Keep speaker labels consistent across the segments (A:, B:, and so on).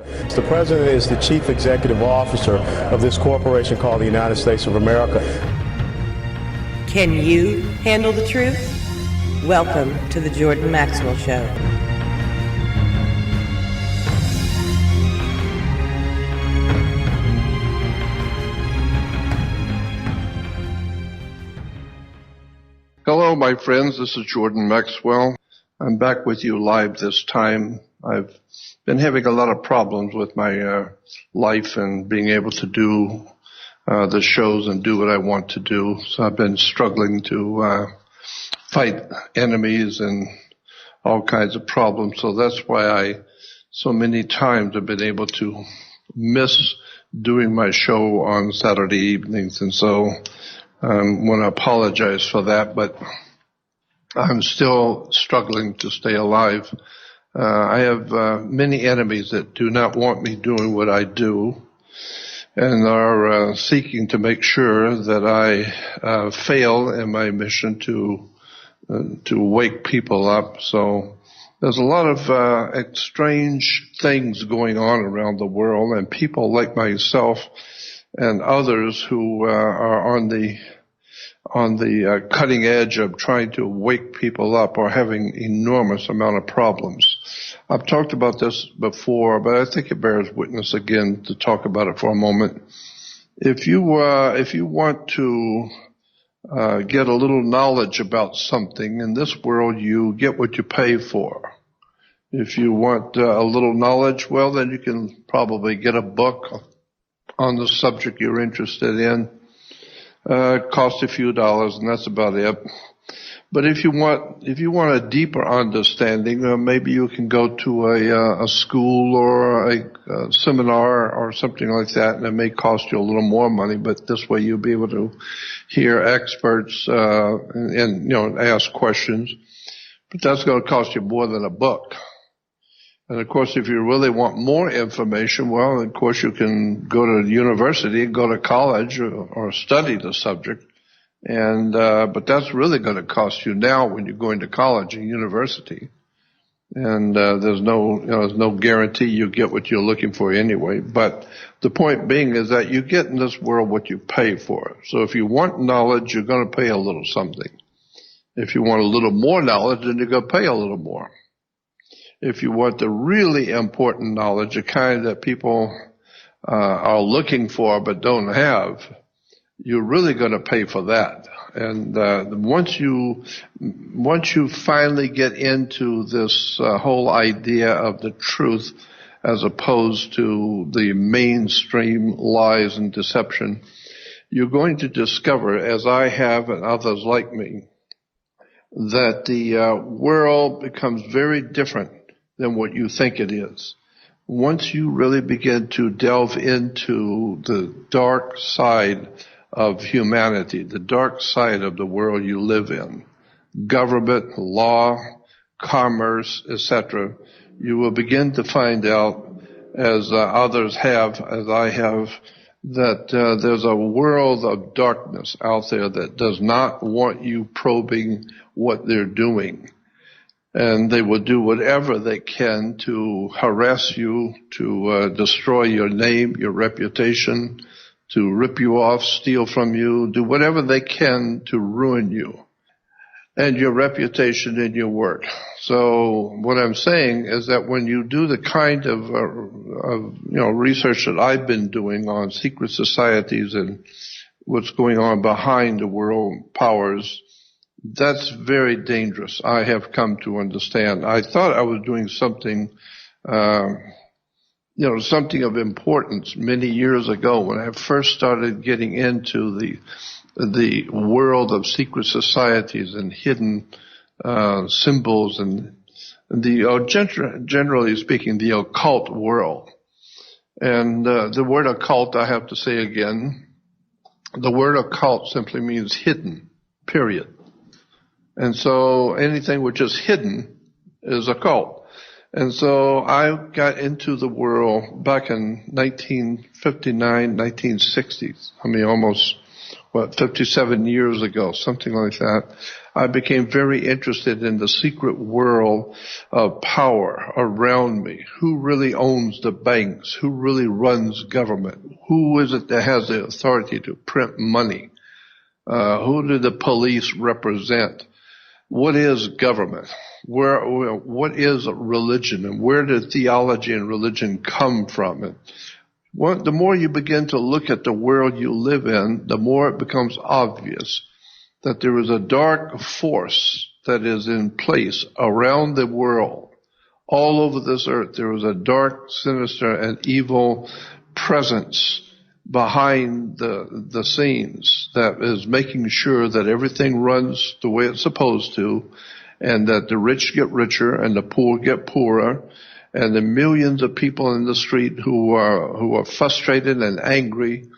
A: The president is the chief executive officer of this corporation called the United States of America.
B: Can you handle the truth? Welcome to the Jordan Maxwell Show.
C: Hello, my friends. This is Jordan Maxwell. I'm back with you live this time. I've been having a lot of problems with my life and being able to do the shows and do what I want to do. So I've been struggling to fight enemies and all kinds of problems. So that's why I so many times have been able to miss doing my show on Saturday evenings. And so I want to apologize for that, but I'm still struggling to stay alive. I have many enemies that do not want me doing what I do and are seeking to make sure that I fail in my mission to wake people up. So there's a lot of strange things going on around the world, and people like myself and others who are on the cutting edge of trying to wake people up are having enormous amount of problems. I've talked about this before, but I think it bears witness again to talk about it for a moment. If you want to get a little knowledge about something in this world, you get what you pay for. If you want a little knowledge, well, then you can probably get a book on the subject you're interested in. Cost a few dollars, and that's about it. But if you want a deeper understanding, maybe you can go to a school or a seminar or something like that, and it may cost you a little more money. But this way, you'll be able to hear experts and ask questions. But that's going to cost you more than a book. And of course, if you really want more information, well, of course, you can go to university, go to college, or study the subject. And but that's really going to cost you now when you're going to college and university. And there's no guarantee you get what you're looking for anyway. But the point being is that you get in this world what you pay for. So if you want knowledge, you're going to pay a little something. If you want a little more knowledge, then you're going to pay a little more. If you want the really important knowledge, the kind that people are looking for but don't have, you're really going to pay for that. And once you finally get into this whole idea of the truth as opposed to the mainstream lies and deception, you're going to discover, as I have and others like me, that the world becomes very different than what you think it is. Once you really begin to delve into the dark side of humanity, the dark side of the world you live in, government, law, commerce, etc., you will begin to find out, as others have, as I have, that there's a world of darkness out there that does not want you probing what they're doing. And they will do whatever they can to harass you, to destroy your name, your reputation, to rip you off, steal from you, do whatever they can to ruin you and your reputation and your work. So what I'm saying is that when you do the kind of research that I've been doing on secret societies and what's going on behind the world powers, that's very dangerous. I have come to understand. I thought I was doing something, something of importance many years ago when I first started getting into the world of secret societies and hidden symbols and generally speaking, the occult world. And the word occult, I have to say again, the word occult simply means hidden, period. And so anything which is hidden is occult. And so I got into the world back in 1959, 1960s. I mean, almost, 57 years ago, something like that. I became very interested in the secret world of power around me. Who really owns the banks? Who really runs government? Who is it that has the authority to print money? Who do the police represent? What is government? What is religion? And where did theology and religion come from? And the more you begin to look at the world you live in, the more it becomes obvious that there is a dark force that is in place around the world. All over this earth, there is a dark, sinister, and evil presence behind the scenes that is making sure that everything runs the way it's supposed to, and that the rich get richer and the poor get poorer, and the millions of people in the street who are frustrated and angry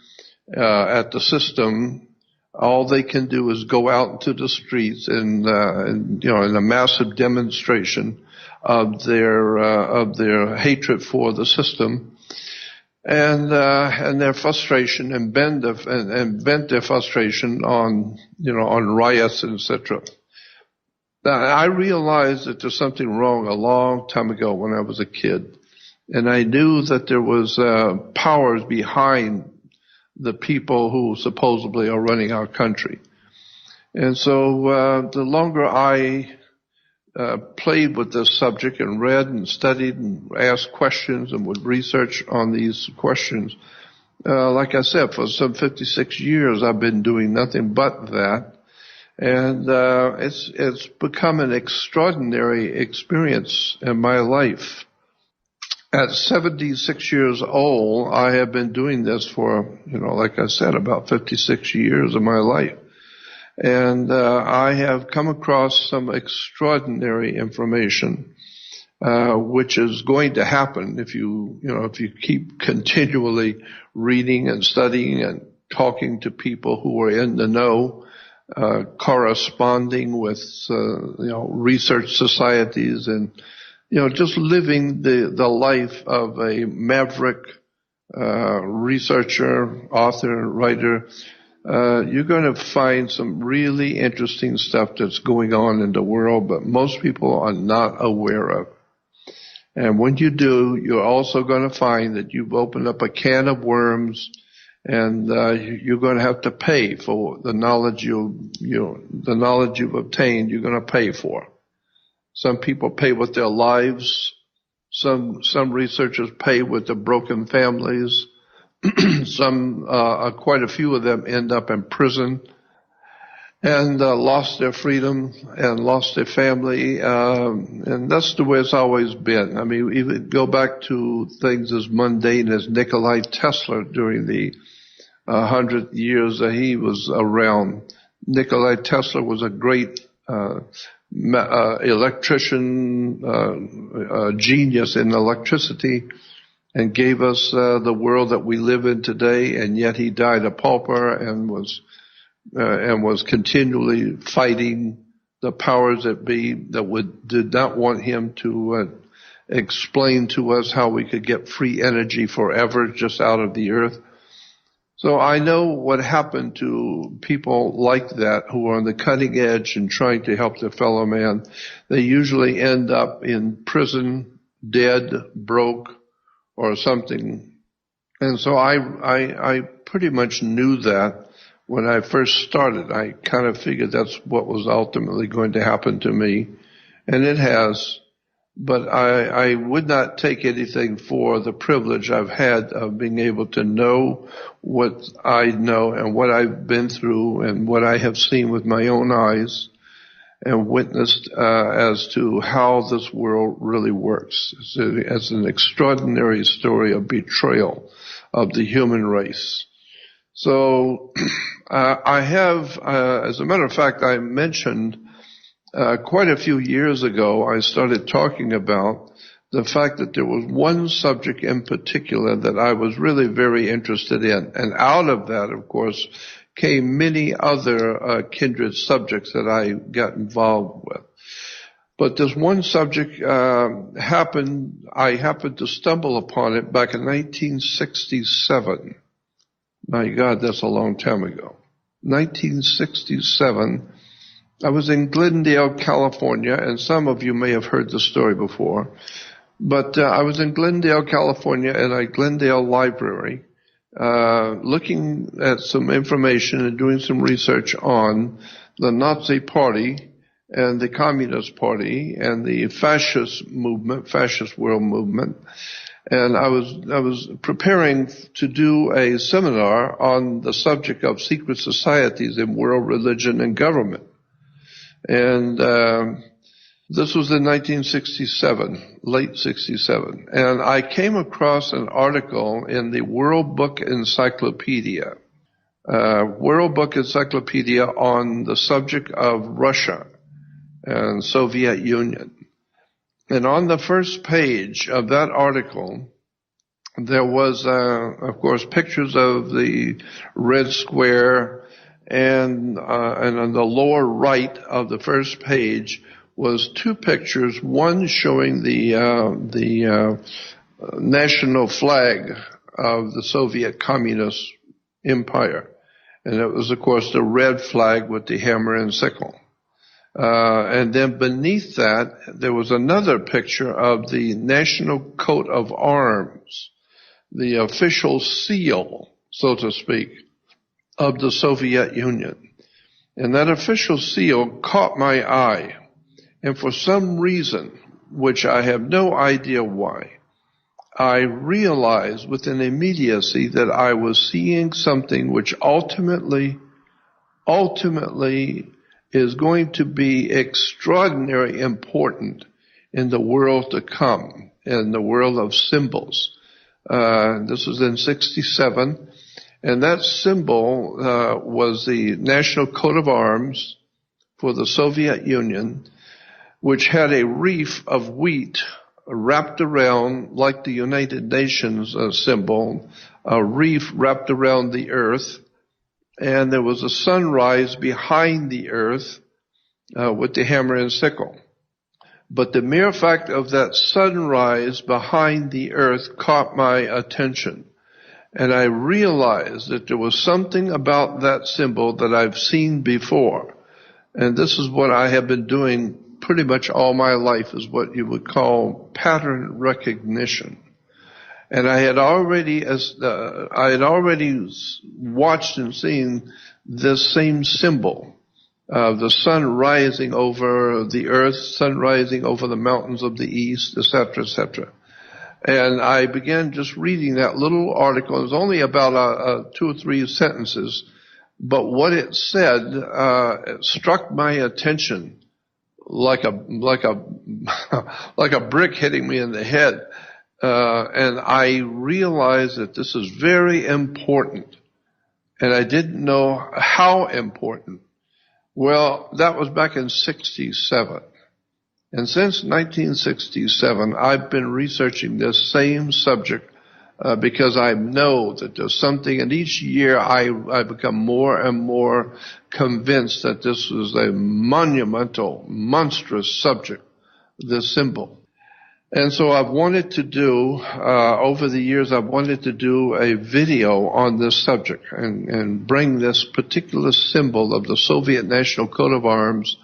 C: at the system. All they can do is go out into the streets and in a massive demonstration of their hatred for the system, and their frustration, and vent their frustration on riots, etc. Now, I realized that there's something wrong a long time ago when I was a kid, and I knew that there was powers behind the people who supposedly are running our country. And so the longer I played with this subject and read and studied and asked questions and would research on these questions, like I said, for some 56 years I've been doing nothing but that. And it's become an extraordinary experience in my life. At 76 years old, I have been doing this for, like I said, about 56 years of my life. And I have come across some extraordinary information, which is going to happen if you keep continually reading and studying and talking to people who are in the know, corresponding with research societies, and just living the life of a maverick researcher, author, writer. You're going to find some really interesting stuff that's going on in the world, but most people are not aware of. And when you do, you're also going to find that you've opened up a can of worms, and you're going to have to pay for the knowledge the knowledge you've obtained. You're going to pay for. Some people pay with their lives. Some researchers pay with the broken families. Some, quite a few of them end up in prison and lost their freedom and lost their family. And that's the way it's always been. I mean, even go back to things as mundane as Nikola Tesla during the 100 years that he was around. Nikola Tesla was a great electrician, genius in electricity, and gave us the world that we live in today. And yet he died a pauper and was continually fighting the powers that be that did not want him to explain to us how we could get free energy forever just out of the earth. So I know what happened to people like that who are on the cutting edge and trying to help their fellow man. They usually end up in prison, dead, broke, or something. And so I pretty much knew that when I first started. I kind of figured that's what was ultimately going to happen to me, and it has. But I would not take anything for the privilege I've had of being able to know what I know and what I've been through and what I have seen with my own eyes and witnessed as to how this world really works. It's an extraordinary story of betrayal of the human race. So I have, as a matter of fact, I mentioned quite a few years ago, I started talking about the fact that there was one subject in particular that I was really very interested in. And out of that, of course, came many other kindred subjects that I got involved with. But this one subject I happened to stumble upon it back in 1967. My God, that's a long time ago. 1967. I was in Glendale, California, and some of you may have heard the story before. But I was in Glendale, California, in a Glendale library, looking at some information and doing some research on the Nazi Party and the Communist Party and the fascist movement, fascist world movement. And I was preparing to do a seminar on the subject of secret societies in world religion and government. And this was in 1967, late 67. And I came across an article in the World Book Encyclopedia, on the subject of Russia and Soviet Union. And on the first page of that article, there was, of course, pictures of the Red Square, and on the lower right of the first page was two pictures, one showing the national flag of the Soviet Communist Empire. And it was, of course, the red flag with the hammer and sickle. And then beneath that, there was another picture of the national coat of arms, the official seal, so to speak, of the Soviet Union. And that official seal caught my eye. And for some reason, which I have no idea why, I realized with an immediacy that I was seeing something which ultimately is going to be extraordinarily important in the world to come, in the world of symbols. This was in 67, and that symbol was the national coat of arms for the Soviet Union, which had a wreath of wheat wrapped around, like the United Nations symbol, a wreath wrapped around the earth, and there was a sunrise behind the earth with the hammer and sickle. But the mere fact of that sunrise behind the earth caught my attention. And I realized that there was something about that symbol that I've seen before. And this is what I have been doing pretty much all my life, is what you would call pattern recognition. And I had already watched and seen this same symbol, the sun rising over the earth, sun rising over the mountains of the east, etc., etc. And I began just reading that little article. It was only about 2 or 3 sentences, but what it said it struck my attention like a brick hitting me in the head. And I realized that this is very important, and I didn't know how important. Well, that was back in 67. And since 1967, I've been researching this same subject because I know that there's something, and each year I become more and more convinced that this is a monumental, monstrous subject, this symbol. And so I've wanted to do, over the years, I've wanted to do a video on this subject and bring this particular symbol of the Soviet national coat of arms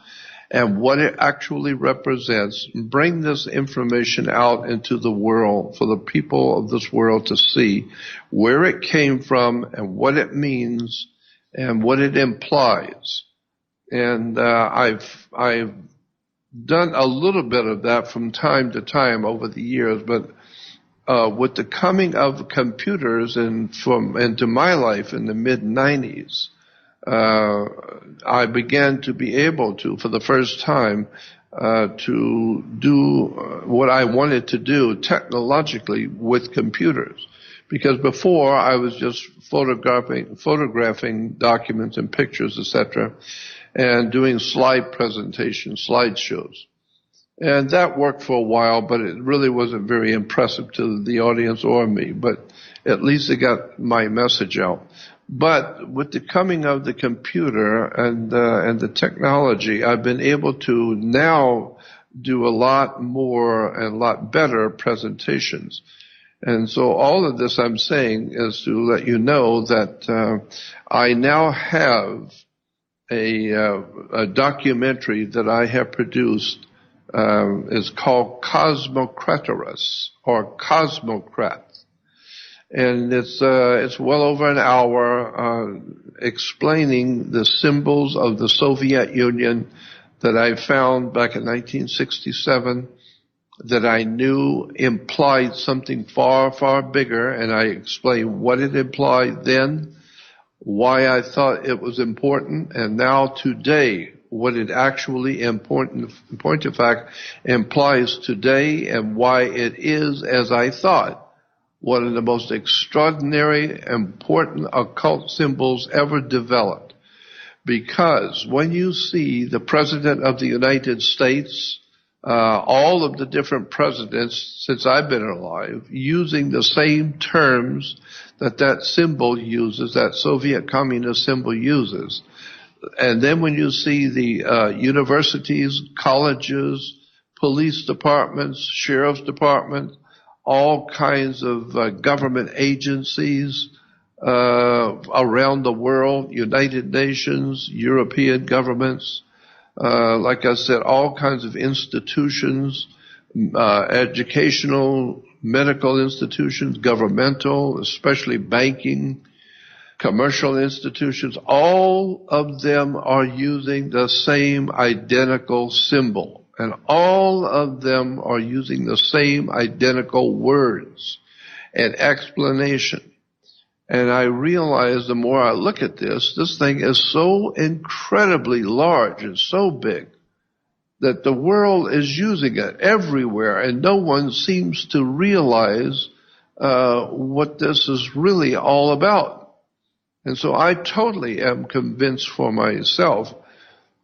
C: and what it actually represents, bring this information out into the world for the people of this world to see where it came from and what it means and what it implies. And I've done a little bit of that from time to time over the years, but with the coming of computers into my life in the mid-90s, I began to be able to, for the first time, to do what I wanted to do technologically with computers. Because before I was just photographing documents and pictures, etc., and doing slide presentations, slideshows. And that worked for a while, but it really wasn't very impressive to the audience or me, but at least it got my message out. But with the coming of the computer and the technology, I've been able to now do a lot more and a lot better presentations. And so all of this I'm saying is to let you know that I now have a documentary that I have produced. Is called Cosmocrats or Cosmocrats, and it's well over an hour explaining the symbols of the Soviet Union that I found back in 1967 that I knew implied something far, far bigger, and I explained what it implied then, why I thought it was important, and now today what it actually, in point of fact, implies today, and why it is, as I thought, one of the most extraordinary, important occult symbols ever developed. Because when you see the President of the United States, all of the different presidents since I've been alive, using the same terms that symbol uses, that Soviet communist symbol uses, and then when you see the universities, colleges, police departments, sheriff's departments, all kinds of government agencies around the world, United Nations, European governments, like I said, all kinds of institutions, educational, medical institutions, governmental, especially banking, commercial institutions, all of them are using the same identical symbol, and all of them are using the same identical words and explanation. And I realize the more I look at this thing is so incredibly large and so big that the world is using it everywhere, and no one seems to realize what this is really all about. And so I totally am convinced for myself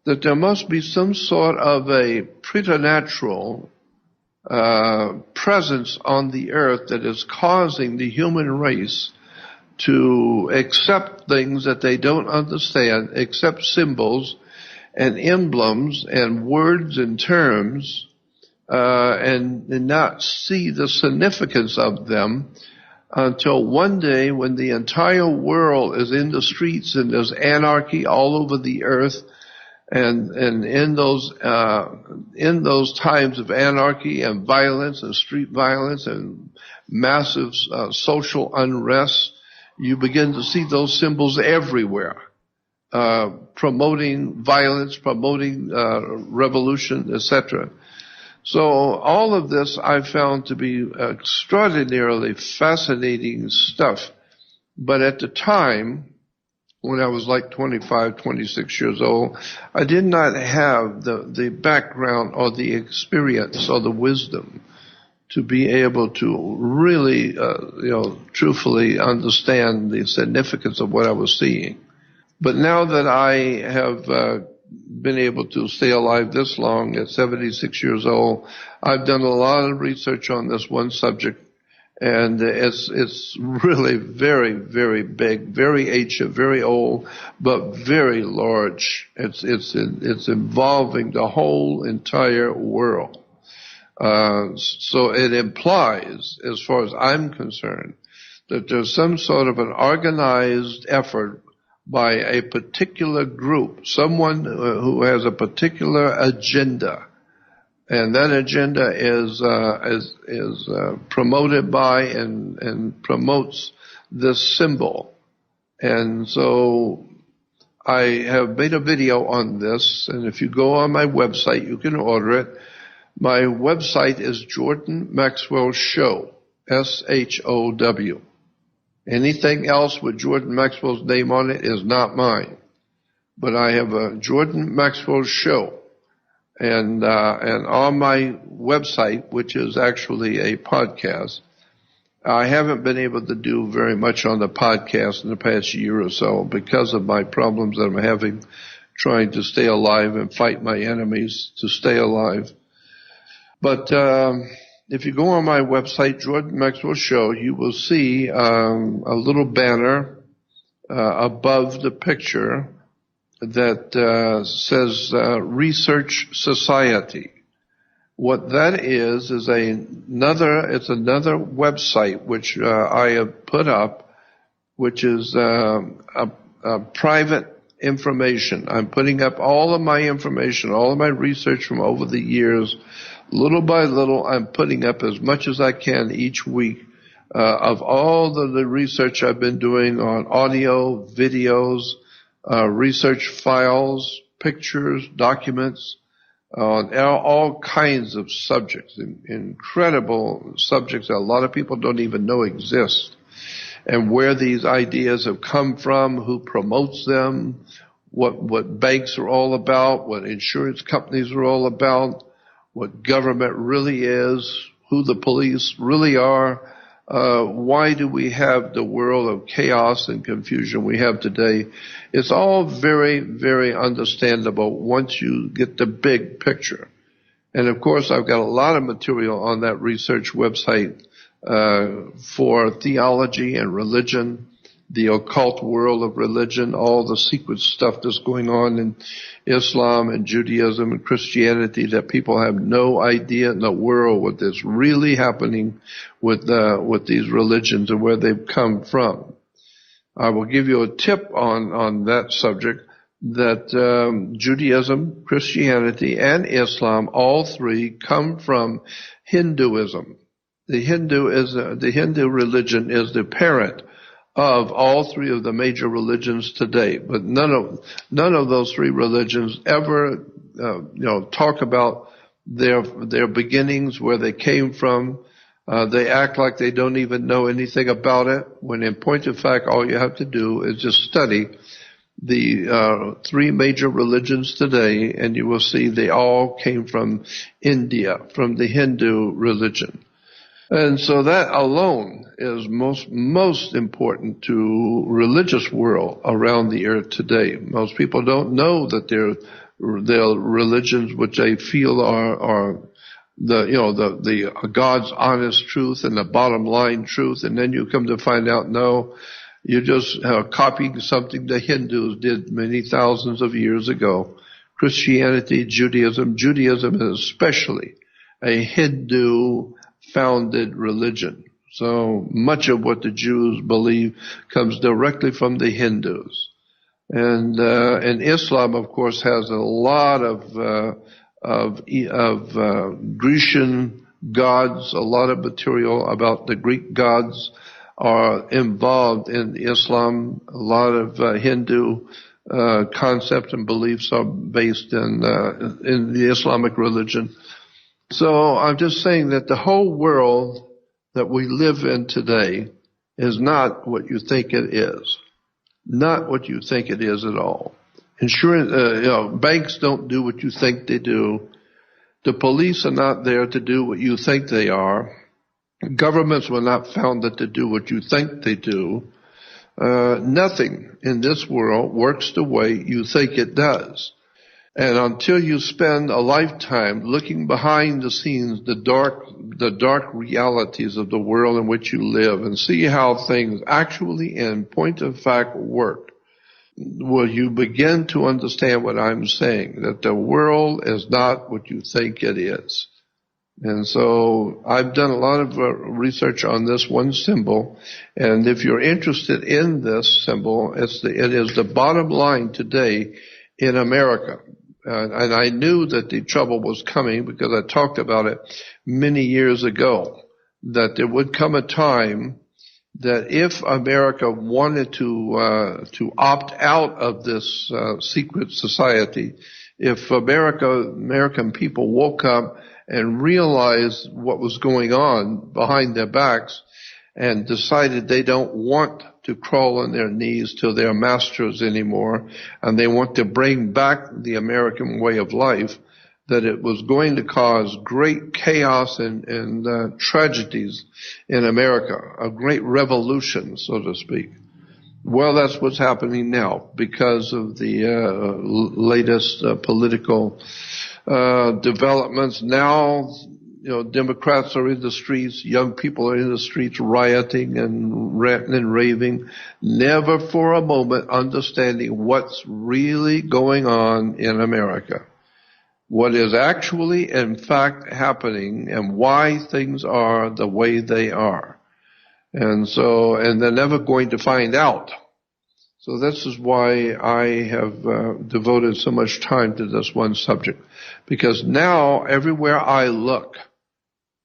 C: that there must be some sort of a preternatural presence on the earth that is causing the human race to accept things that they don't understand, accept symbols and emblems and words and terms, and not see the significance of them until one day when the entire world is in the streets and there's anarchy all over the earth, and in those times of anarchy and violence and street violence and massive social unrest, you begin to see those symbols everywhere, promoting violence, promoting revolution, etc. So all of this I found to be extraordinarily fascinating stuff. But at the time, when I was like 25, 26 years old, I did not have the background or the experience or the wisdom to be able to really, truthfully understand the significance of what I was seeing. But now that I have been able to stay alive this long at 76 years old, I've done a lot of research on this one subject, and it's really very, very big, very ancient, very old, but very large. It's involving the whole entire world. So it implies, as far as I'm concerned, that there's some sort of an organized effort by a particular group, someone who has a particular agenda, and that agenda is promoted by and promotes this symbol. And so I have made a video on this, and if you go on my website, you can order it. My website is Jordan Maxwell Show, SHOW. Anything else with Jordan Maxwell's name on it is not mine. But I have a Jordan Maxwell Show. And on my website, which is actually a podcast, I haven't been able to do very much on the podcast in the past year or so because of my problems that I'm having trying to stay alive and fight my enemies to stay alive. But if you go on my website, Jordan Maxwell Show, you will see a little banner above the picture that says Research Society. What that is another website which I have put up, which is a private information. I'm putting up all of my information, all of my research from over the years. Little by little, I'm putting up as much as I can each week of all the research I've been doing on audio, videos, research files, pictures, documents, on all kinds of subjects, incredible subjects that a lot of people don't even know exist, and where these ideas have come from, who promotes them, what banks are all about, what insurance companies are all about, what government really is, who the police really are. Why do we have the world of chaos and confusion we have today? It's all very, very understandable once you get the big picture. And of course, I've got a lot of material on that research website for theology and religion, the occult world of religion, all the secret stuff that's going on in Islam and Judaism and Christianity that people have no idea in the world what is really happening with these religions and where they've come from. I will give you a tip on that subject, that Judaism, Christianity, and Islam, all three come from Hinduism. The Hindu religion is the parent of all three of the major religions today, but none of those three religions ever talk about their beginnings, where they came from. They act like they don't even know anything about it, when in point of fact all you have to do is just study the three major religions today, and you will see they all came from India, from the Hindu religion. And so that alone is most important to religious world around the earth today. Most people don't know that they're religions which they feel are the God's honest truth and the bottom line truth, and then you come to find out, no, you're just copying something the Hindus did many thousands of years ago. Christianity, Judaism is especially a Hindu-founded religion. So much of what the Jews believe comes directly from the Hindus. And Islam, of course, has a lot of Grecian gods, a lot of material about the Greek gods are involved in Islam. A lot of Hindu concepts and beliefs are based in the Islamic religion. So I'm just saying that the whole world that we live in today is not what you think it is. Not what you think it is at all. Insurance, banks don't do what you think they do. The police are not there to do what you think they are. Governments were not founded to do what you think they do. Nothing in this world works the way you think it does. And until you spend a lifetime looking behind the scenes, the dark realities of the world in which you live, and see how things actually, in point of fact, work, will you begin to understand what I'm saying, that the world is not what you think it is. And so I've done a lot of research on this one symbol, and if you're interested in this symbol, it is the bottom line today in America. And I knew that the trouble was coming because I talked about it many years ago, that there would come a time that if America wanted to opt out of this secret society, if American people woke up and realized what was going on behind their backs and decided they don't want to crawl on their knees to their masters anymore, and they want to bring back the way of life, that it was going to cause great chaos and tragedies in America, a great revolution, so to speak. Well, that's what's happening now because of the latest political developments. Now, Democrats are in the streets, young people are in the streets rioting and ranting and raving, never for a moment understanding what's really going on in America. What is actually, in fact, happening and why things are the way they are. And they're never going to find out. So this is why I have devoted so much time to this one subject, because now everywhere I look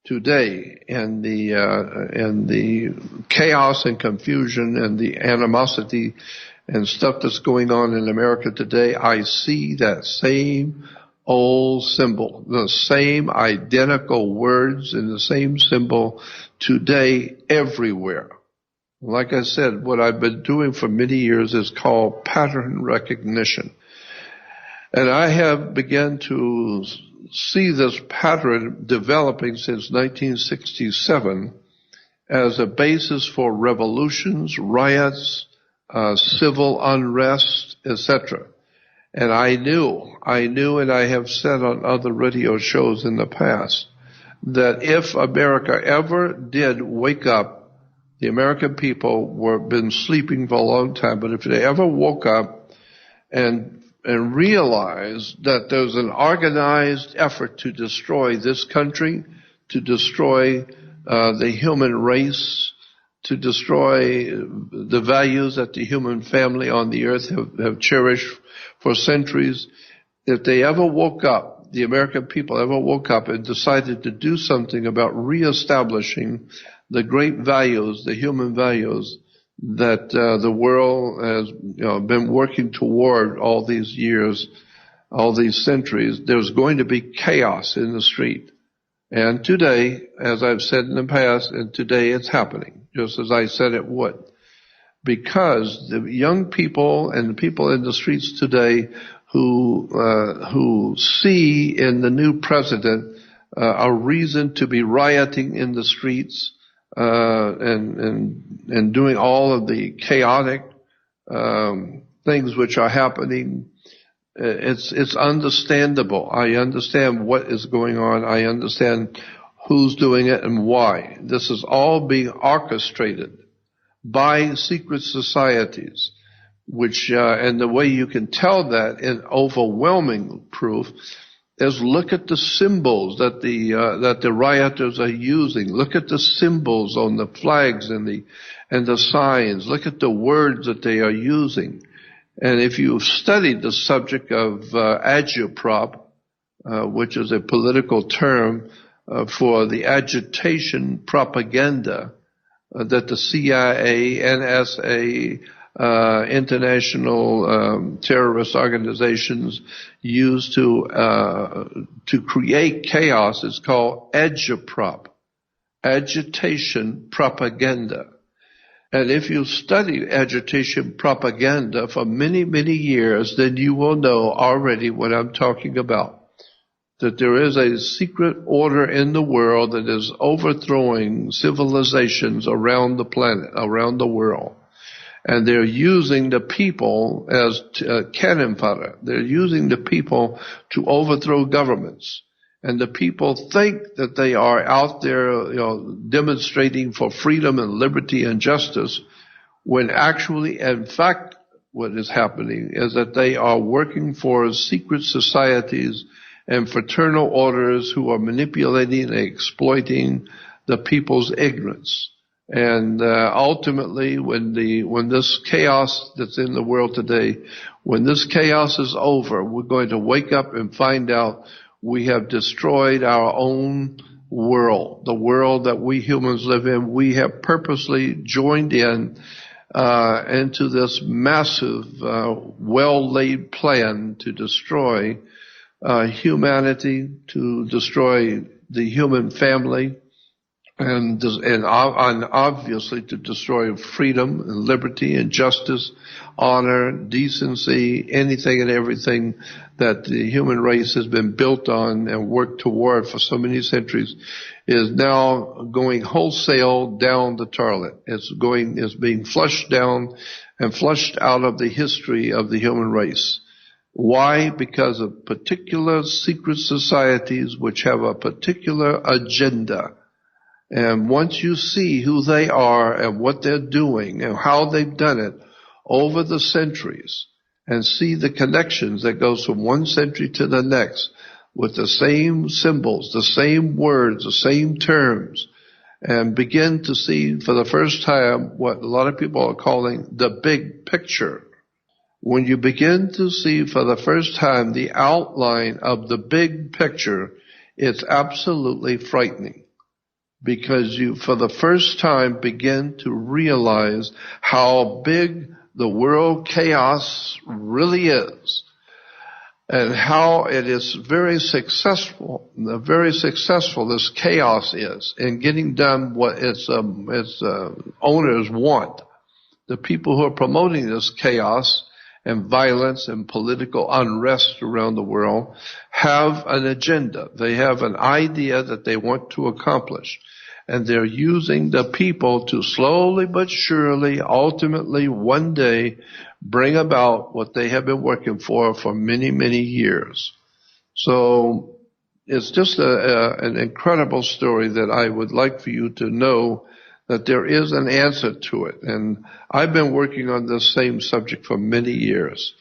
C: today, and the chaos and confusion and the animosity and stuff that's going on in America today, I see that same old symbol, the same identical words and the same symbol today everywhere. Like I said, what I've been doing for many years is called pattern recognition. And I have begun to see this pattern developing since 1967 as a basis for revolutions, riots, civil unrest, etc. And I knew, and I have said on other radio shows in the past, that if America ever did wake up, the American people were been sleeping for a long time, but if they ever woke up and realized that there's an organized effort to destroy this country, to destroy the human race, to destroy the values that the human family on the earth have cherished for centuries, if they ever woke up, the American people ever woke up and decided to do something about reestablishing the great values, the human values that the world has been working toward all these years, all these centuries, there's going to be chaos in the street. And today, as I've said in the past, and today it's happening, just as I said it would. Because the young people and the people in the streets today who see in the new president a reason to be rioting in the streets, and doing all of the chaotic things which are happening, it's understandable. I understand what is going on. I understand who's doing it and why. This is all being orchestrated by secret societies, which and the way you can tell that in overwhelming proof is look at the symbols that the rioters are using. Look at the symbols on the flags and the signs. Look at the words that they are using. And if you've studied the subject of agitprop, which is a political term for the agitation propaganda that the CIA, NSA, international terrorist organizations use to create chaos, is called agitprop, agitation propaganda. And if you study agitation propaganda for many, many years, then you will know already what I'm talking about. That there is a secret order in the world that is overthrowing civilizations around the planet, around the world. And they're using the people as cannon fodder. They're using the people to overthrow governments. And the people think that they are out there, demonstrating for freedom and liberty and justice, when actually, in fact, what is happening is that they are working for secret societies and fraternal orders who are manipulating and exploiting the people's ignorance. And ultimately, when this chaos that's in the world today, when this chaos is over, we're going to wake up and find out we have destroyed our own world, the world that we humans live in. We have purposely joined in into this massive, well-laid plan to destroy humanity, to destroy the human family, and obviously to destroy freedom and liberty and justice, honor, decency, anything and everything that the human race has been built on and worked toward for so many centuries is now going wholesale down the toilet. It's being flushed down and flushed out of the history of the human race. Why? Because of particular secret societies which have a particular agenda. And once you see who they are and what they're doing and how they've done it over the centuries, and see the connections that goes from one century to the next with the same symbols, the same words, the same terms, and begin to see for the first time what a lot of people are calling the big picture. when you begin to see for the first time the outline of the big picture, it's absolutely frightening, because you for the first time begin to realize how big the world chaos really is, and how it is very successful this chaos is in getting done what its owners want. The people who are promoting this chaos and violence and political unrest around the world have an agenda. They have an idea that they want to accomplish. And they're using the people to slowly but surely, ultimately, one day, bring about what they have been working for many, many years. So it's just an incredible story that I would like for you to know that there is an answer to it. And I've been working on this same subject for many years.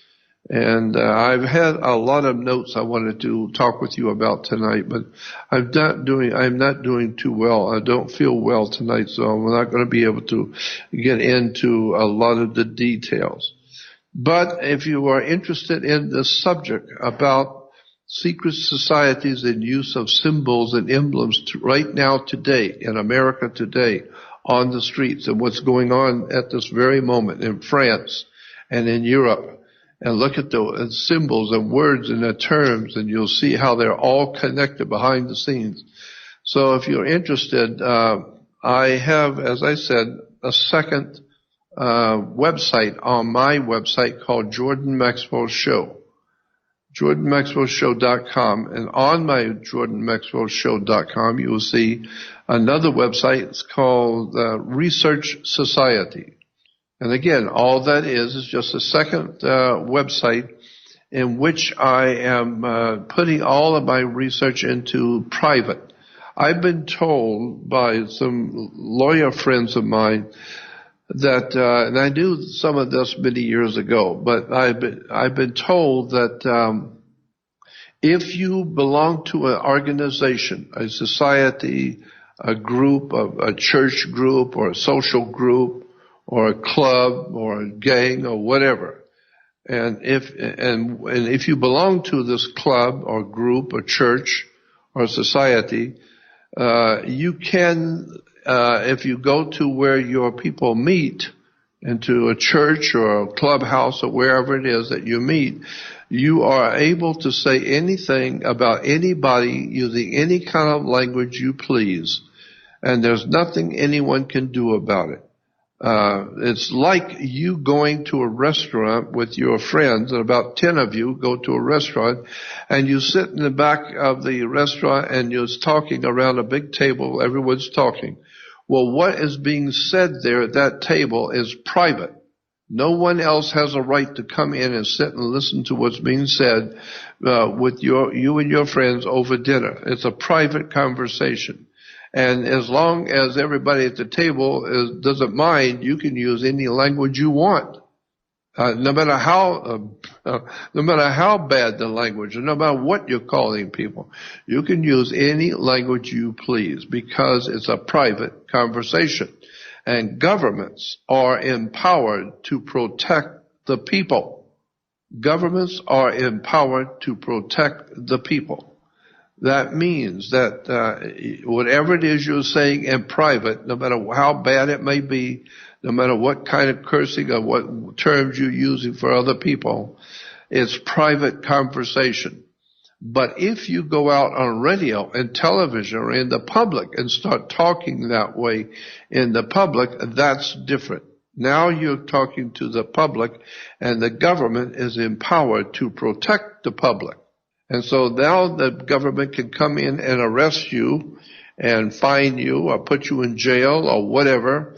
C: And I've had a lot of notes I wanted to talk with you about tonight, but I'm not doing too well. I don't feel well tonight, so I'm not going to be able to get into a lot of the details. But if you are interested in this subject about secret societies and use of symbols and emblems right now today, in America today, on the streets, and what's going on at this very moment in France and in Europe, and look at the symbols and words and the terms, and you'll see how they're all connected behind the scenes. So if you're interested, I have, as I said, a second website on my website called Jordan Maxwell Show, jordanmaxwellshow.com. And on my jordanmaxwellshow.com, you will see another website. It's called Research Society. And again, all that is just a second website in which I am putting all of my research into private. I've been told by some lawyer friends of mine that, and I knew some of this many years ago, but I've been told that if you belong to an organization, a society, a group, a church group, or a social group, or a club, or a gang, or whatever, and if you belong to this club, or group, or church, or society, you can, if you go to where your people meet, into a church or a clubhouse or wherever it is that you meet, you are able to say anything about anybody using any kind of language you please, and there's nothing anyone can do about it. It's like you going to a restaurant with your friends, and about 10 of you go to a restaurant, and you sit in the back of the restaurant and you're talking around a big table, everyone's talking. Well, what is being said there at that table is private. No one else has a right to come in and sit and listen to what's being said with you and your friends over dinner. It's a private conversation. And as long as everybody at the table doesn't mind, you can use any language you want. No matter how bad the language, no matter what you're calling people, you can use any language you please, because it's a private conversation. And governments are empowered to protect the people. Governments are empowered to protect the people. That means that whatever it is you're saying in private, no matter how bad it may be, no matter what kind of cursing or what terms you're using for other people, it's private conversation. But if you go out on radio and television or in the public and start talking that way in the public, that's different. Now you're talking to the public, and the government is empowered to protect the public. And so now the government can come in and arrest you and fine you or put you in jail or whatever,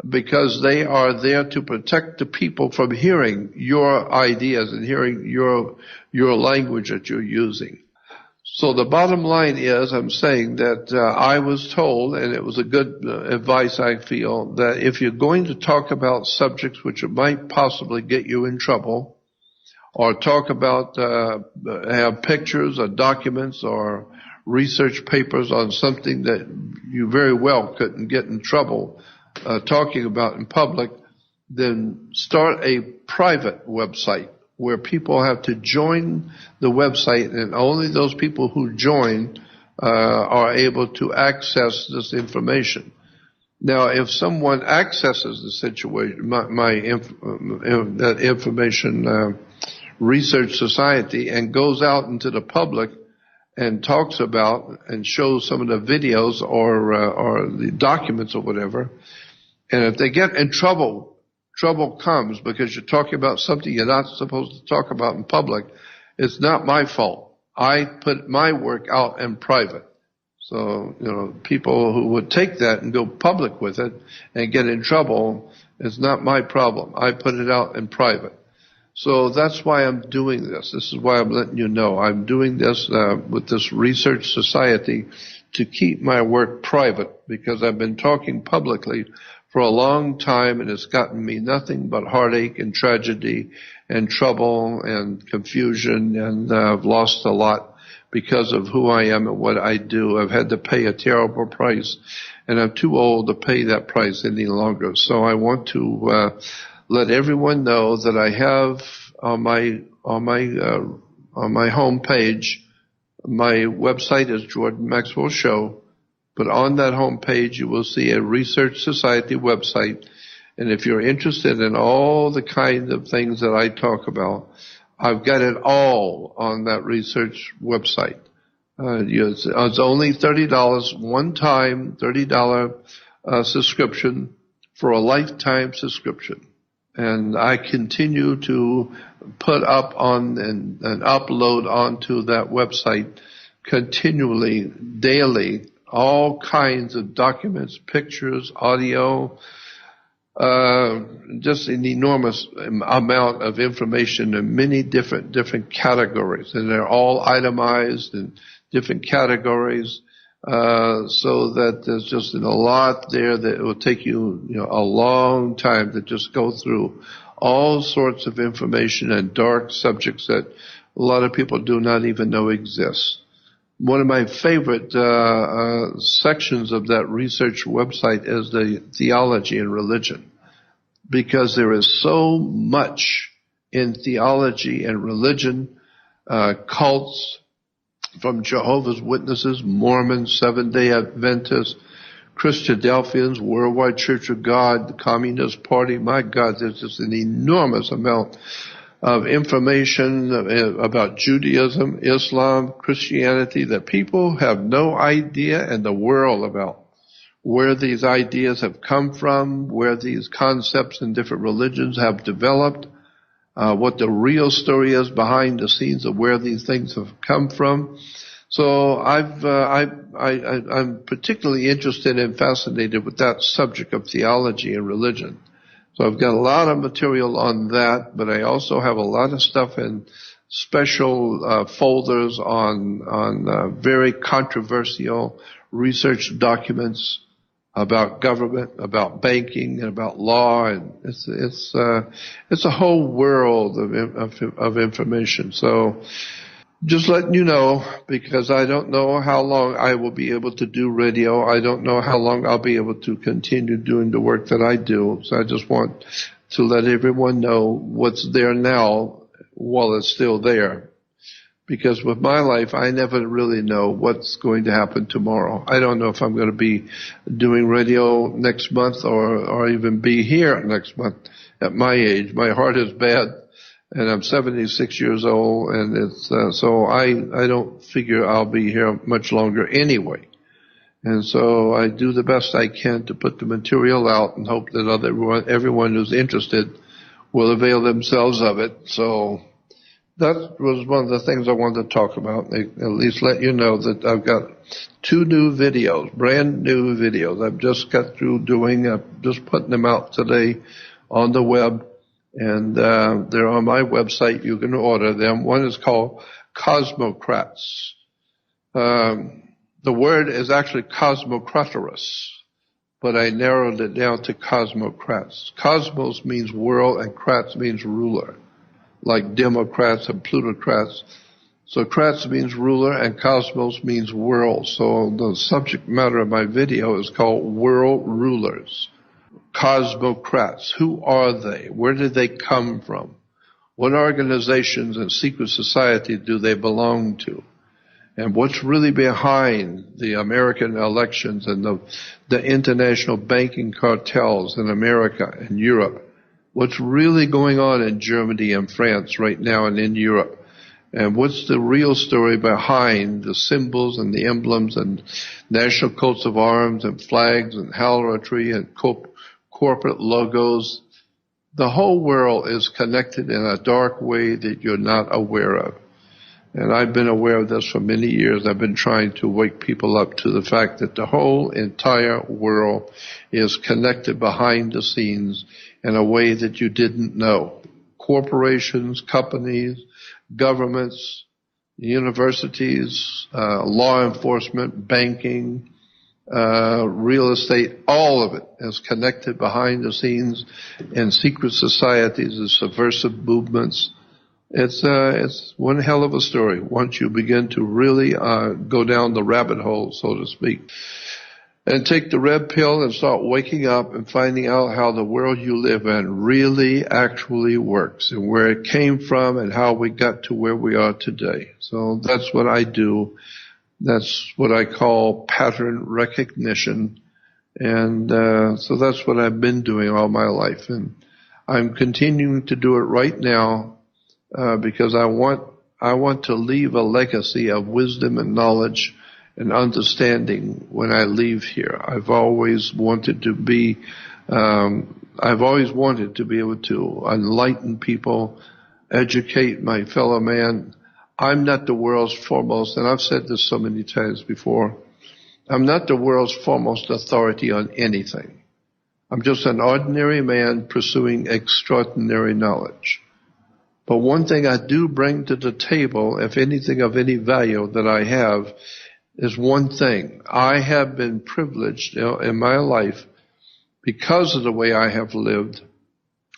C: because they are there to protect the people from hearing your ideas and hearing your language that you're using. So the bottom line is, I'm saying that I was told, and it was a good advice I feel, that if you're going to talk about subjects which might possibly get you in trouble, or talk about, have pictures or documents or research papers on something that you very well couldn't get in trouble talking about in public, then start a private website where people have to join the website, and only those people who join are able to access this information. Now, if someone accesses the situation, that information research society, and goes out into the public and talks about and shows some of the videos or the documents or whatever, and if they get in trouble comes because you're talking about something you're not supposed to talk about in public, it's not my fault. I put my work out in private. So, people who would take that and go public with it and get in trouble, it's not my problem. I put it out in private. So that's why I'm doing this. This is why I'm letting you know. I'm doing this with this research society to keep my work private, because I've been talking publicly for a long time, and it's gotten me nothing but heartache and tragedy and trouble and confusion, and I've lost a lot because of who I am and what I do. I've had to pay a terrible price, and I'm too old to pay that price any longer. So I want to let everyone know that I have on my home page, my website is Jordan Maxwell Show, but on that home page you will see a Research Society website, and if you're interested in all the kinds of things that I talk about, I've got it all on that research website. It's only $30, one-time $30 subscription for a lifetime subscription. And I continue to put up on and upload onto that website continually, daily, all kinds of documents, pictures, audio, just an enormous amount of information in many different categories, and they're all itemized in different categories, so that there's just a lot there that it will take you, a long time to just go through all sorts of information and dark subjects that a lot of people do not even know exist. One of my favorite sections of that research website is the theology and religion, because there is so much in theology and religion, cults, from Jehovah's Witnesses, Mormons, Seventh-day Adventists, Christadelphians, Worldwide Church of God, the Communist Party. My God, there's just an enormous amount of information about Judaism, Islam, Christianity that people have no idea in the world about. Where these ideas have come from, where these concepts in different religions have developed, what the real story is behind the scenes of where these things have come from. So I'm particularly interested and fascinated with that subject of theology and religion. So I've got a lot of material on that, but I also have a lot of stuff in special folders on very controversial research documents about government, about banking, and about law, and it's a whole world of information. So just letting you know, because I don't know how long I will be able to do radio. I don't know how long I'll be able to continue doing the work that I do. So I just want to let everyone know what's there now while it's still there. Because with my life, I never really know what's going to happen tomorrow. I don't know if I'm going to be doing radio next month or even be here next month at my age. My heart is bad, and I'm 76 years old, and it's so I don't figure I'll be here much longer anyway. And so I do the best I can to put the material out and hope that everyone who's interested will avail themselves of it. So that was one of the things I wanted to talk about, at least let you know that I've got 2 new videos, brand new videos. I've just got through just putting them out today on the web, and they're on my website. You can order them. One is called Cosmocrats. The word is actually Cosmocratorus, but I narrowed it down to Cosmocrats. Cosmos means world, and crats means ruler, like Democrats and plutocrats. So crats means ruler and cosmos means world. So the subject matter of my video is called World Rulers. Cosmocrats. Who are they? Where did they come from? What organizations and secret society do they belong to? And what's really behind the American elections and the international banking cartels in America and Europe? What's really going on in Germany and France right now and in Europe? And what's the real story behind the symbols and the emblems and national coats of arms and flags and heraldry and corporate logos? The whole world is connected in a dark way that you're not aware of. And I've been aware of this for many years. I've been trying to wake people up to the fact that the whole entire world is connected behind the scenes in a way that you didn't know. Corporations, companies, governments, universities, law enforcement, banking, real estate, all of it is connected behind the scenes in secret societies and subversive movements. It's one hell of a story once you begin to really go down the rabbit hole, so to speak, and take the red pill and start waking up and finding out how the world you live in really actually works and where it came from and how we got to where we are today. So that's what I do. That's what I call pattern recognition. And so that's what I've been doing all my life. And I'm continuing to do it right now because I want to leave a legacy of wisdom and knowledge and understanding when I leave here. I've always wanted to be able to enlighten people, educate my fellow man. I'm not the world's foremost, and I've said this so many times before, I'm not the world's foremost authority on anything. I'm just an ordinary man pursuing extraordinary knowledge. But one thing I do bring to the table, if anything of any value that I have, is one thing. I have been privileged in my life because of the way I have lived.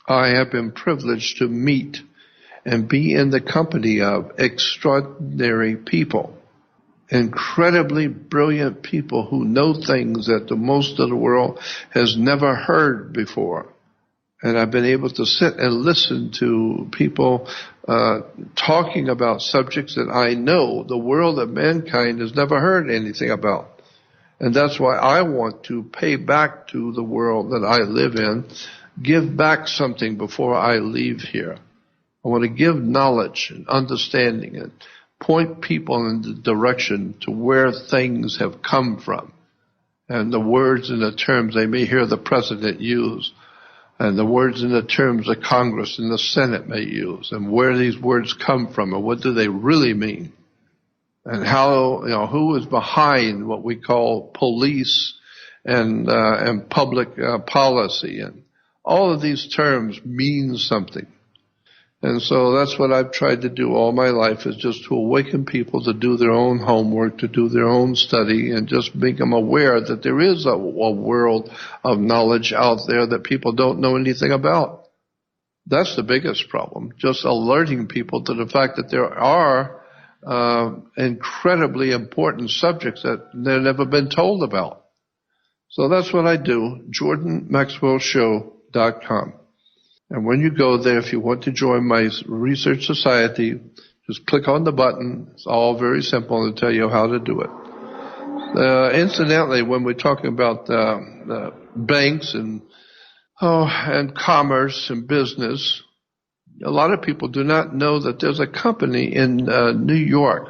C: I have been privileged to meet and be in the company of extraordinary people, incredibly brilliant people who know things that the most of the world has never heard before. And I've been able to sit and listen to people talking about subjects that I know the world of mankind has never heard anything about. And that's why I want to pay back to the world that I live in, give back something before I leave here. I want to give knowledge and understanding and point people in the direction to where things have come from. And the words and the terms they may hear the president use, and the words and the terms the Congress and the Senate may use, and where these words come from, and what do they really mean, and how, who is behind what we call police and public policy, and all of these terms mean something. And so that's what I've tried to do all my life, is just to awaken people to do their own homework, to do their own study, and just make them aware that there is a world of knowledge out there that people don't know anything about. That's the biggest problem, just alerting people to the fact that there are incredibly important subjects that they've never been told about. So that's what I do, JordanMaxwellShow.com. And when you go there, if you want to join my research society, just click on the button. It's all very simple to tell you how to do it. Incidentally, when we're talking about banks and commerce and business, a lot of people do not know that there's a company in New York.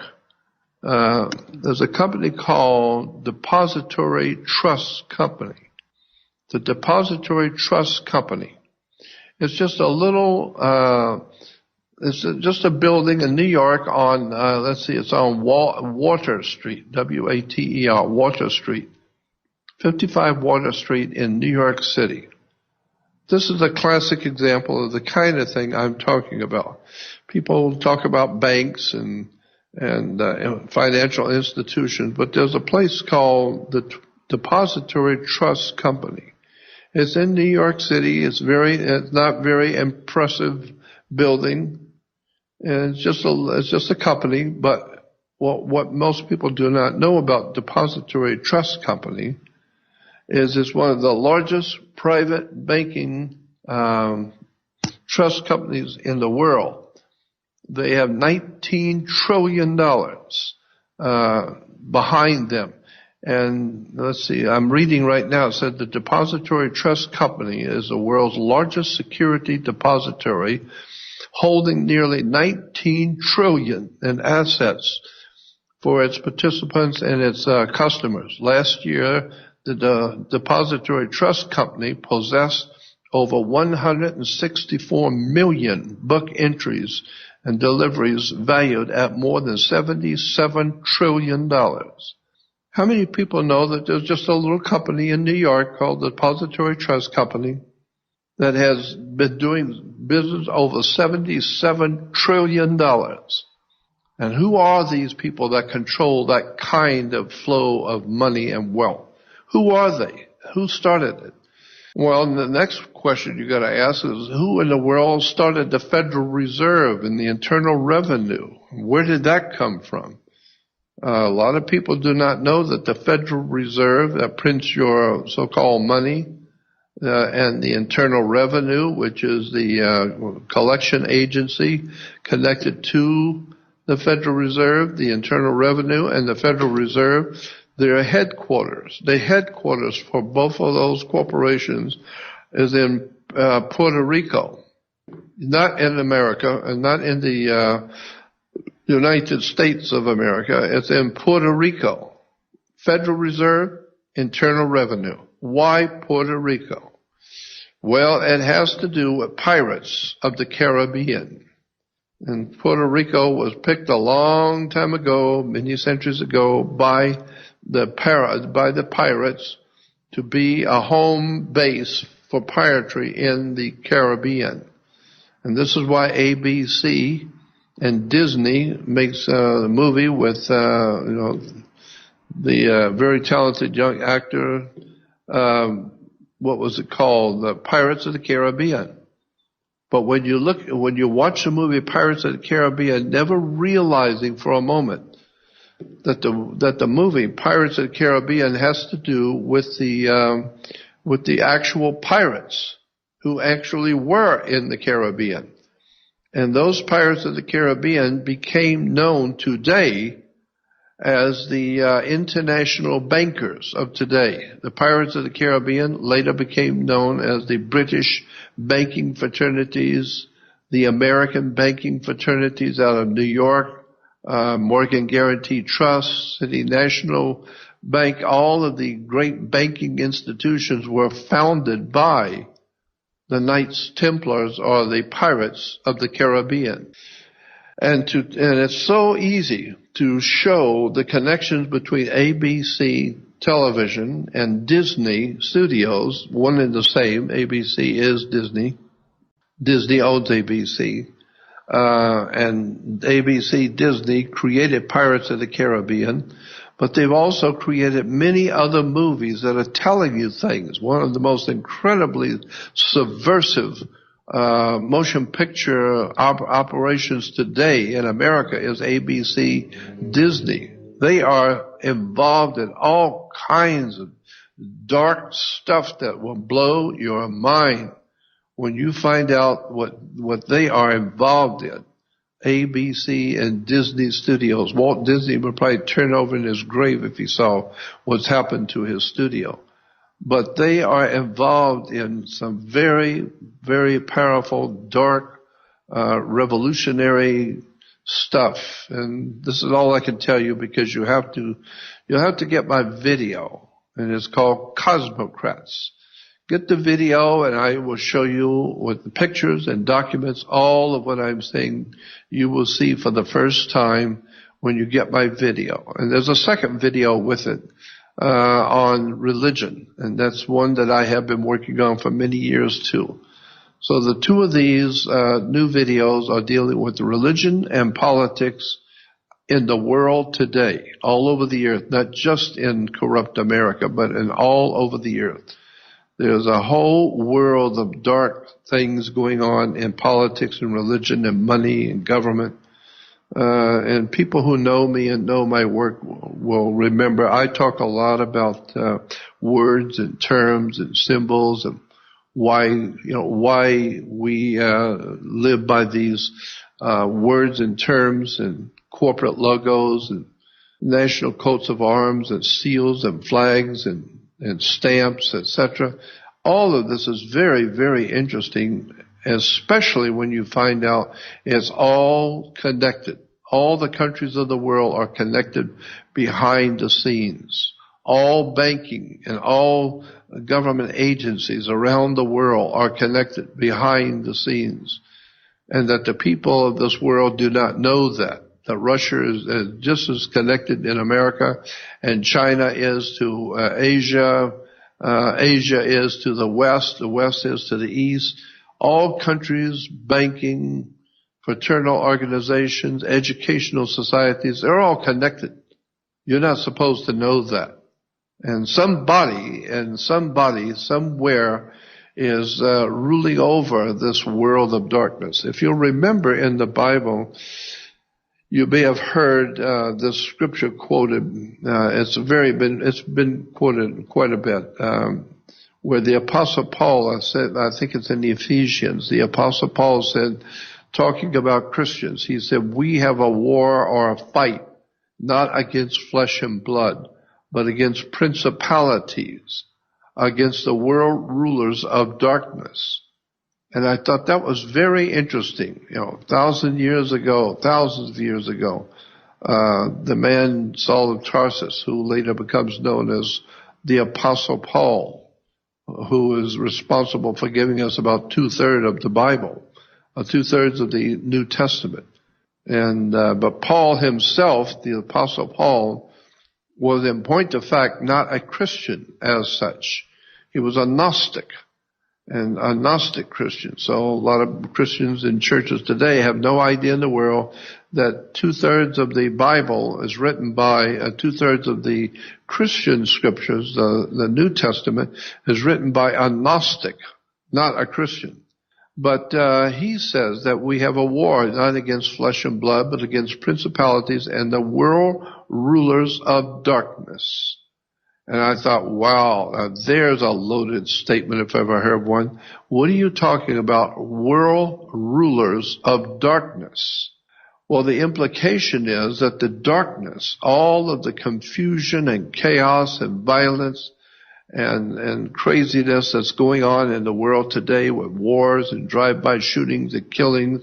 C: There's a company called Depository Trust Company. The Depository Trust Company. It's just a little, just a building in New York on, it's on Water Street, W-A-T-E-R, Water Street, 55 Water Street in New York City. This is a classic example of the kind of thing I'm talking about. People talk about banks and financial institutions, but there's a place called the Depository Trust Company. It's in New York City. It's not very impressive building, and it's just a company. But what most people do not know about Depository Trust Company is it's one of the largest private banking trust companies in the world. They have $19 trillion behind them. And let's see, I'm reading right now, it said the Depository Trust Company is the world's largest security depository, holding nearly $19 trillion in assets for its participants and its customers. Last year, the Depository Trust Company possessed over 164 million book entries and deliveries valued at more than $77 trillion. How many people know that there's just a little company in New York called the Depository Trust Company that has been doing business over $77 trillion? And who are these people that control that kind of flow of money and wealth? Who are they? Who started it? Well, the next question you got to ask is, who in the world started the Federal Reserve and the Internal Revenue? Where did that come from? A lot of people do not know that the Federal Reserve that prints your so-called money, and the Internal Revenue, which is the collection agency connected to the Federal Reserve, the Internal Revenue and the Federal Reserve, their headquarters. The headquarters for both of those corporations is in Puerto Rico, not in America and not in the United States of America. It's in Puerto Rico. Federal Reserve, Internal Revenue. Why Puerto Rico? Well, it has to do with pirates of the Caribbean. And Puerto Rico was picked a long time ago, many centuries ago, by the pirates to be a home base for piracy in the Caribbean. And this is why ABC and Disney makes a movie with the very talented young actor, what was it called? The Pirates of the Caribbean. But when you watch the movie Pirates of the Caribbean, never realizing for a moment that the movie Pirates of the Caribbean has to do with the actual pirates who actually were in the Caribbean. And those Pirates of the Caribbean became known today as the international bankers of today. The Pirates of the Caribbean later became known as the British banking fraternities, the American banking fraternities out of New York, Morgan Guaranty Trust, City National Bank. All of the great banking institutions were founded by the Knights Templars, or the Pirates of the Caribbean. And it's so easy to show the connections between ABC television and Disney Studios, one and the same. ABC is Disney. Disney owns ABC. And ABC Disney created Pirates of the Caribbean, but they've also created many other movies that are telling you things. One of the most incredibly subversive motion picture operations today in America is ABC Disney. They are involved in all kinds of dark stuff that will blow your mind when you find out what they are involved in. ABC and Disney Studios. Walt Disney would probably turn over in his grave if he saw what's happened to his studio. But they are involved in some very, very powerful, dark, revolutionary stuff. And this is all I can tell you, because you'll have to get my video, and it's called Cosmocrats. Get the video, and I will show you with the pictures and documents all of what I'm saying you will see for the first time when you get my video. And there's a second video with it on religion, and that's one that I have been working on for many years too. So the two of these new videos are dealing with religion and politics in the world today, all over the earth, not just in corrupt America, but in all over the earth. There's a whole world of dark things going on in politics and religion and money and government. And people who know me and know my work will remember I talk a lot about words and terms and symbols and why we live by these words and terms and corporate logos and national coats of arms and seals and flags and stamps, etc. All of this is very, very interesting, especially when you find out it's all connected. All the countries of the world are connected behind the scenes. All banking and all government agencies around the world are connected behind the scenes. And that the people of this world do not know that Russia is just as connected in America, and China is to Asia, Asia is to the West is to the East. All countries, banking, fraternal organizations, educational societies, they're all connected. You're not supposed to know that. And somebody somewhere is ruling over this world of darkness. If you'll remember in the Bible, you may have heard this scripture quoted. It's been quoted quite a bit, where the Apostle Paul said, I think it's in the Ephesians, the Apostle Paul said, talking about Christians, he said, we have a war or a fight, not against flesh and blood, but against principalities, against the world rulers of darkness. And I thought that was very interesting. Thousands of years ago, the man Saul of Tarsus, who later becomes known as the Apostle Paul, who is responsible for giving us about 2/3 of the Bible, 2/3 of the New Testament. And but Paul himself, the Apostle Paul, was in point of fact not a Christian as such. He was a Gnostic. And a Gnostic Christian. So a lot of Christians in churches today have no idea in the world that 2/3 of the Bible is written by, 2/3 of the Christian scriptures, the New Testament, is written by a Gnostic, not a Christian. But he says that we have a war not against flesh and blood, but against principalities and the world rulers of darkness. And I thought, wow, there's a loaded statement if I ever heard one. What are you talking about? World rulers of darkness. Well, the implication is that the darkness, all of the confusion and chaos and violence and craziness that's going on in the world today with wars and drive-by shootings and killings,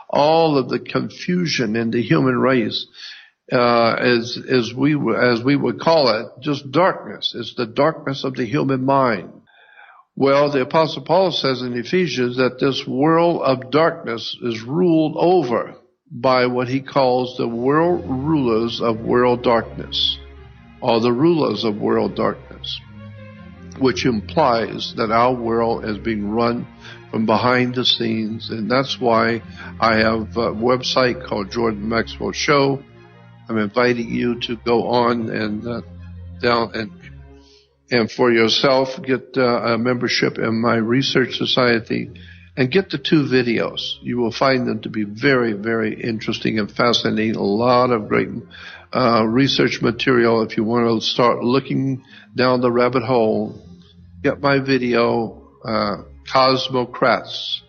C: all of the confusion in the human race, as we would call it, just darkness. It's the darkness of the human mind. Well, the Apostle Paul says in Ephesians that this world of darkness is ruled over by what he calls the world rulers of world darkness, or the rulers of world darkness, which implies that our world is being run from behind the scenes. And that's why I have a website called Jordan Maxwell Show. I'm inviting you to go on and and for yourself get a membership in my research society and get the 2 videos. You will find them to be very, very interesting and fascinating. A lot of great research material. If you want to start looking down the rabbit hole, get my video, Cosmocrats.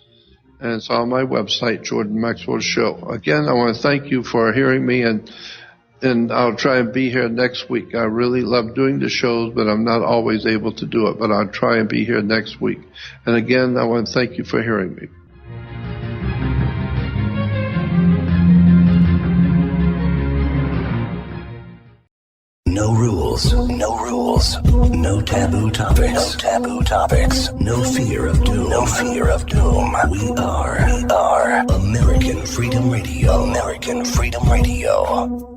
C: And it's on my website, Jordan Maxwell Show. Again, I want to thank you for hearing me, and I'll try and be here next week. I really love doing the shows, but I'm not always able to do it, but I'll try and be here next week. And again, I want to thank you for hearing me.
D: No rules, no rules, no taboo topics, no taboo topics, no fear of doom, no fear of doom. We are American Freedom Radio, American Freedom Radio.